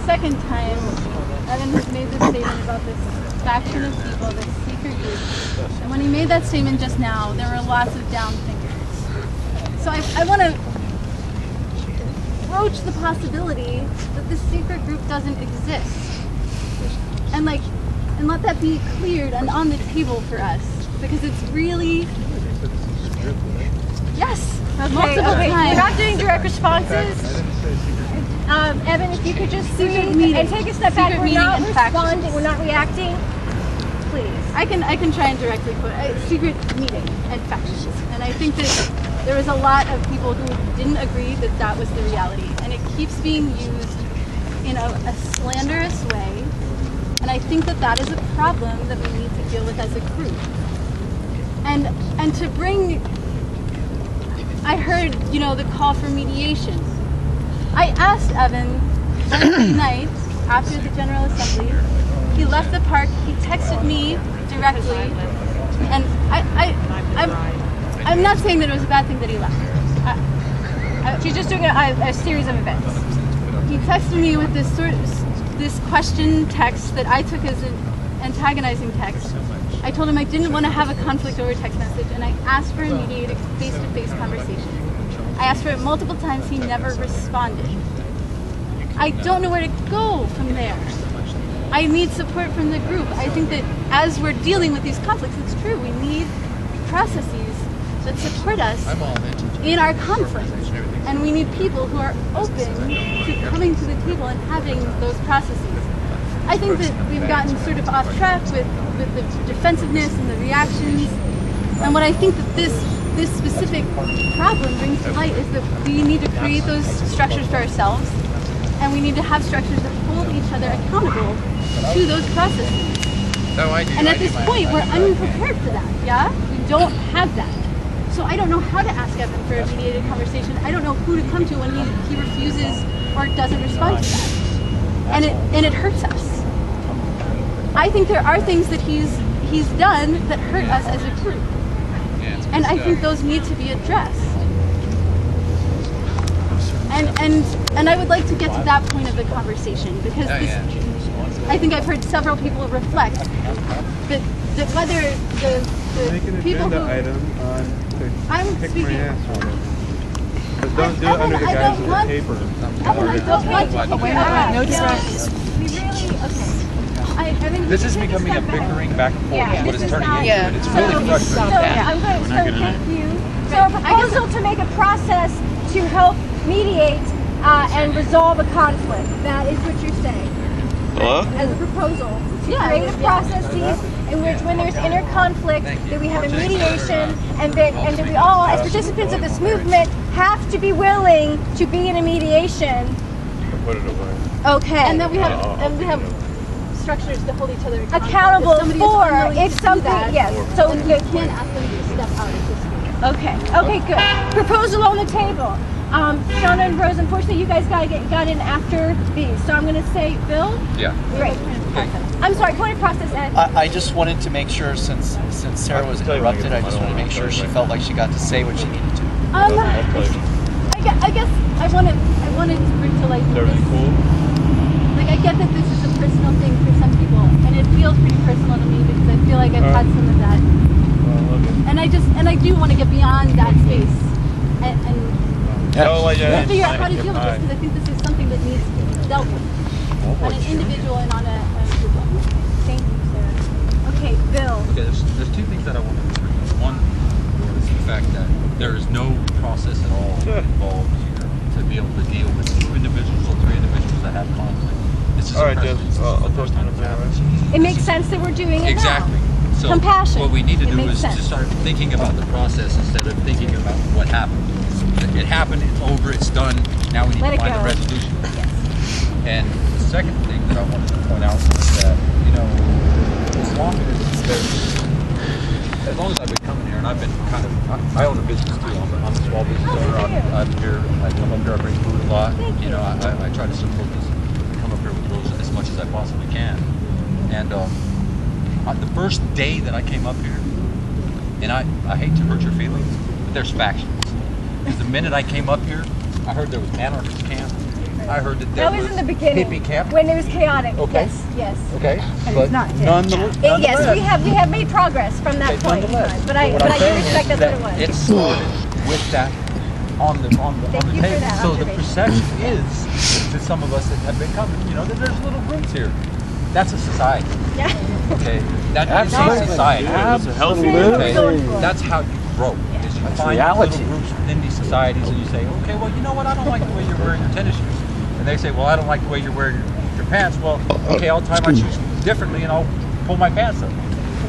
second time Evan has made this statement about this faction of people, this secret group. And when he made that statement just now, there were lots of down thinkers. So I want to broach the possibility that this secret group doesn't exist. And let that be cleared and on the table for us. Because it's really... Yes, multiple times. We're not doing direct responses. Evan, if you could just breathe and take a step back. We're not responding. We're not reacting. Please. I can try and directly put secret meeting and factions. And I think that there was a lot of people who didn't agree that that was the reality. And it keeps being used in a slanderous way. And I think that that is a problem that we need to deal with as a group. And to bring, I heard, the call for mediation. I asked Evan Wednesday night after the General Assembly. He left the park. He texted me directly, and I'm not saying that it was a bad thing that he left. She's just doing a series of events. He texted me with this question text that I took as an antagonizing text. I told him I didn't want to have a conflict over text message, and I asked for a mediated face-to-face conversation. I asked for it multiple times. He never responded. I don't know where to go from there. I need support from the group. I think that as we're dealing with these conflicts, it's true. We need processes that support us in our conflict. And we need people who are open to coming to the table and having those processes. I think that we've gotten sort of off track with the defensiveness and the reactions. And what I think that this specific problem brings to light is that we need to create those structures for ourselves, and we need to have structures that hold each other accountable to those processes. And at this point, we're unprepared for that, yeah? We don't have that. So I don't know how to ask Evan for a mediated conversation. I don't know who to come to when he refuses or doesn't respond to that. And it hurts us. I think there are things that he's done that hurt us as a group. And I think those need to be addressed. And I would like to get to that point of the conversation, because I think I've heard several people reflect that whether the people who... I'm speaking. Don't do it under the guise of the paper. I don't want to. No distractions. This is becoming a bickering back and forth. Is what it's turning into, and it's really frustrating. Thank you. So a proposal to make a process to help mediate and resolve a conflict. That is what you're saying. Hello? As a proposal to create a process in which, when there's inner conflict, that we have a mediation, and that we all, as participants of this movement, have to be willing to be in a mediation. Put it away. Okay. And then we have structures to hold each other accountable for if something. Yes. So you can't ask them to step out of this group. Okay. Okay. Good. Proposal on the table. Shauna and Rose, unfortunately, you guys got in after these, so I'm going to say, Bill. Yeah. Great. I'm sorry. Point of process, Ed. I just wanted to make sure, since Sarah was interrupted, I just wanted to make sure she felt like she got to say what she needed to. I guess I wanted to bring to light this. Like, I get that this is a personal thing for some people, and it feels pretty personal to me because I feel like I've had some of that. And I do want to get beyond that space and figure out how to deal with this, because I think this is something that needs to be dealt with on an individual and on a group level. Thank you, Sarah. Okay, Bill. Okay, there's two things that I want to discuss. One is the fact that there is no process at all involved here to be able to deal with 2 individuals or 3 individuals that have conflict. This is I'll first time it's happening. It makes sense that we're doing it exactly. now. So compassion. What we need to do makes is sense. to start thinking about the process instead of thinking about what happened. It happened, it's over, it's done. Now we need to find a resolution. Yes. And the second thing that I wanted to point out is that, as long as I've been coming here, and I've been I own a business too. I'm a small business owner. I'm here. I come up here. I bring food a lot. I try to support this. Come up here with Rose as much as I possibly can. And the first day that I came up here, and I hate to hurt your feelings, but there's factions. Because the minute I came up here, I heard there was anarchist camp, I heard that there That was in the beginning. hippie camp. When it was chaotic. Okay. Yes. Okay. And But it's not dead. nonetheless, Yes, we have made progress from that point in time. But I what I'm do saying respect is that's what that it was. it started with that on the Thank you for table. that So the observation. perception is to some of us that have been coming, you know, that there's little groups here. That's a society. Yeah. Okay. That is a Absolutely. society. Absolutely. Okay. That's how you grow. Is you find reality. little groups within these societies, and you say, okay, well, you know what? I don't like the way you're wearing your tennis shoes. And they say, well, I don't like the way you're wearing your pants. Well, okay, I'll tie my shoes differently, and I'll pull my pants up.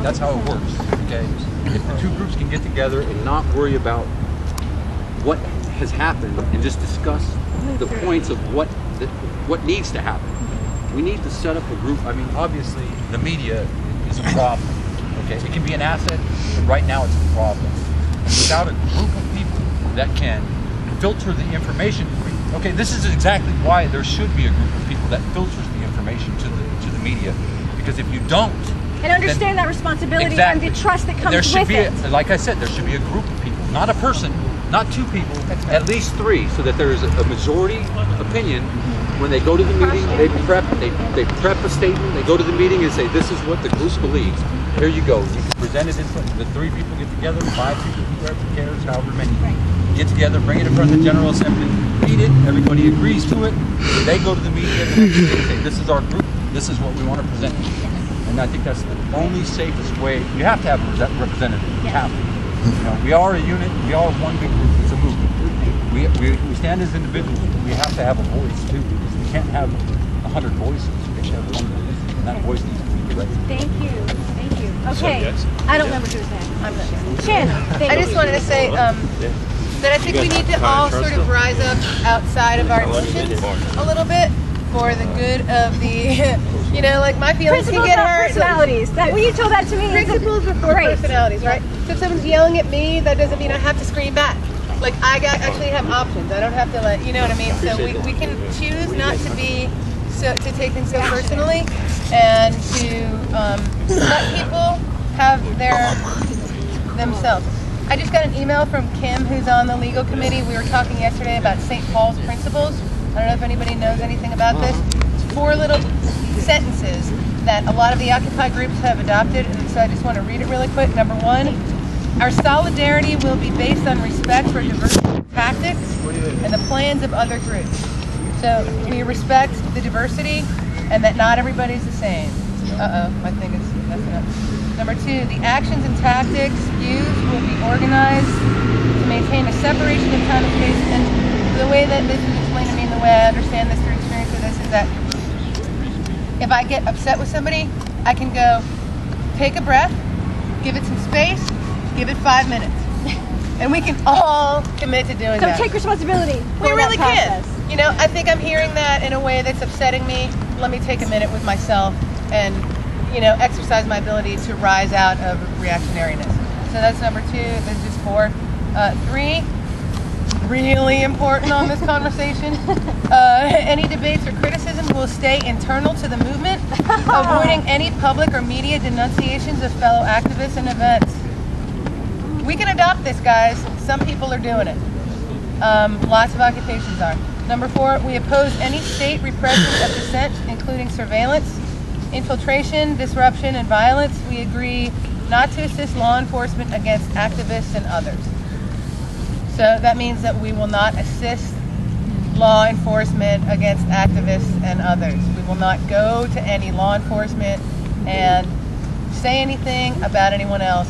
That's how it works. Okay. If the two groups can get together and not worry about what has happened and just discuss the points of what needs to happen. We need to set up a group. I mean, obviously, the media is a problem. Okay, it can be an asset, but right now it's a problem. And without a group of people that can filter the information, okay, this is exactly why there should be a group of people that filters the information to the media. Because if you don't, And understand that responsibility exactly, and the trust that comes there should with be, it. like I said, there should be a group of people, not a person, not two people, at least three, so that there is a majority opinion. When they go to the meeting, they prep a statement, they go to the meeting and say, this is what the group believes. Here you go. You can present it in front, the 3 people get together, 5 people, whoever cares, however many, get together, bring it in front of the General Assembly, read it, everybody agrees to it, they go to the media the next day and say, this is our group, this is what we want to present. And I think that's the only safest way. You have to have a representative. You have to. You know, we are a unit, we are one big group, it's a movement. We stand as individuals, but we have to have a voice too, because we can't have 100 voices. We have one voice, and that voice needs to be correct. Thank you. Thank you. Okay. I don't remember who was next. I'm done. Shannon, thank I you. just wanted to say that I think we need to all sort of rise up outside of our emotions a little bit for the good of the, you know, like my feelings can Principles, get not hurt. personalities. That when you told that to me, Principles before great. personalities, right? So if someone's yelling at me, that doesn't mean I have to scream back. Like actually have options. I don't have to let, you know what I mean? So we can choose not to be to take things so personally, and to let people have themselves. I just got an email from Kim, who's on the legal committee. We were talking yesterday about St. Paul's principles. I don't know if anybody knows anything about this. It's 4 little sentences that a lot of the Occupy groups have adopted, and so I just want to read it really quick. Number 1, our solidarity will be based on respect for diversity tactics and the plans of other groups. So we respect the diversity and that not everybody's the same. My thing is messing up. Number 2, the actions and tactics used will be organized to maintain a separation of time and space. And the way that this is explained to me, and the way I understand this through experience with this, is that if I get upset with somebody, I can go take a breath, give it some space, give it 5 minutes. And we can all commit to doing that. So take responsibility. We for really that process. can. You know, I think I'm hearing that in a way that's upsetting me. Let me take a minute with myself and, you know, exercise my ability to rise out of reactionariness. So that's number 2. There's just 4. 3, really important on this conversation. Any debates or criticism will stay internal to the movement, avoiding any public or media denunciations of fellow activists and events. We can adopt this, guys. Some people are doing it. Lots of occupations are. Number 4, we oppose any state repression of dissent, including surveillance, infiltration, disruption, and violence. We agree not to assist law enforcement against activists and others. So that means that we will not assist law enforcement against activists and others. We will not go to any law enforcement and say anything about anyone else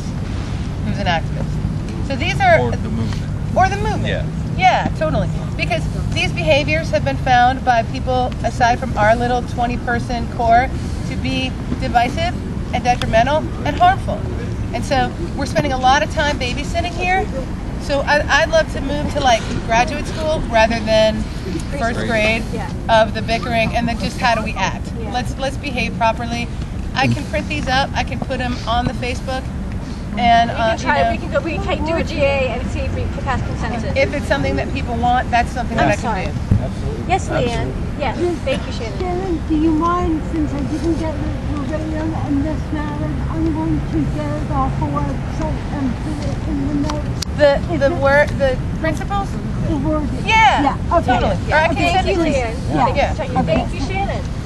who's an activist. So these are... Or the movement. Or the movement. Yeah. Yeah, totally. Because these behaviors have been found by people, aside from our little 20-person core, to be divisive and detrimental and harmful. And so we're spending a lot of time babysitting here. So I'd love to move to like graduate school rather than first grade of the bickering, and then just how do we act. Let's behave properly. I can print these up. I can put them on the Facebook. And we can try. You know, we can do a GA and see if we can pass consensus. If it's something that people want, that's something that I can do. Absolutely. Yes, Leanne. Yes. Thank you, Shannon. Shannon, do you mind, since I didn't get the verbatim in this matter, I'm going to get it off the website and put it in the notes. The principles? to word it. Yeah, okay. totally. Or I can send it to you. Leanne. Yeah. Thank you, Shannon.